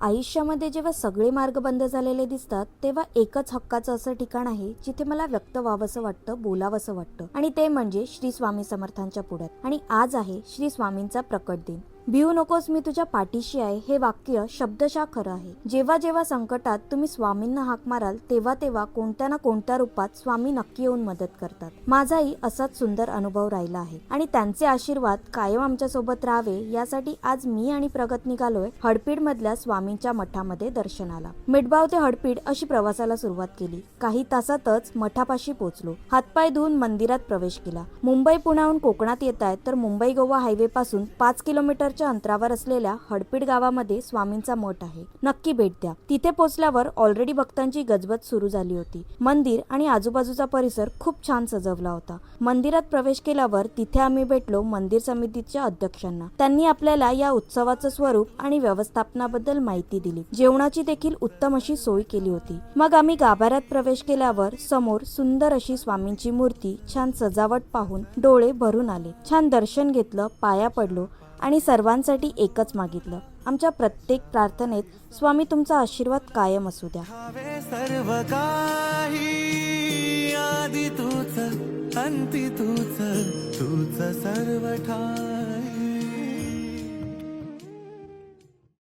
आयुष्यामध्ये जेव्हा सगळे मार्ग बंद झालेले दिसतात तेव्हा एकच हक्काचं असं ठिकाण आहे जिथे मला व्यक्त व्हावंसं वाटतं, बोलावंसं वाटतं, आणि ते म्हणजे श्री स्वामी समर्थांच्या पुढ्यात. आणि आज आहे श्री स्वामींचा प्रकट दिन. भिवू नकोस, मी तुझ्या पाठीशी आहे हे वाक्य शब्दशः खरं आहे. जेव्हा जेव्हा संकटात तुम्ही स्वामींना हाक माराल तेव्हा तेव्हा कोणत्या ना कोणत्या रूपात स्वामी नक्की येऊन मदत करतात. माझाही असाच सुंदर अनुभव राहिला आहे आणि त्यांचे आशीर्वाद कायम आमच्या सोबत राहावे यासाठी आज मी आणि प्रगत निघालोय हडपीड मधल्या स्वामींच्या मठामध्ये दर्शनाला. मिठबाव ते हडपीड अशी प्रवासाला सुरुवात केली. काही तासातच मठापाशी पोहोचलो. हातपाय धुवून मंदिरात प्रवेश केला. मुंबई पुण्याहून कोकणात येत आहेत तर मुंबई गोवा हायवे पासून 5 किलोमीटर अंतरावर असलेल्या हडपीड गावामध्ये स्वामींचा मठ आहे. नक्की भेट द्या. तिथे पोहोचल्यावर ऑलरेडी भक्तांची गजबज सुरू झाली होती. मंदिर आणि आजूबाजूचा परिसर खूप छान सजवला होता. मंदिरात प्रवेश केल्यावर तिथे आम्ही भेटलो मंदिर समितीच्या अध्यक्षांना. त्यांनी आपल्याला या उत्सवाचं स्वरूप आणि व्यवस्थापनाबद्दल माहिती दिली. जेवणाची देखील उत्तम अशी सोय केली होती. मग आम्ही गाभाऱ्यात प्रवेश केल्यावर समोर सुंदर अशी स्वामींची मूर्ती, छान सजावट पाहून डोळे भरून आले. छान दर्शन घेतलं, पाया पडलो आणि सर्वांसाठी एकच मागितलं, आमच्या प्रत्येक प्रार्थनेत स्वामी तुमचा आशीर्वाद कायम असू द्या. सर्व काही आदि तूच अंती तूच, तूच सर्व ठाई.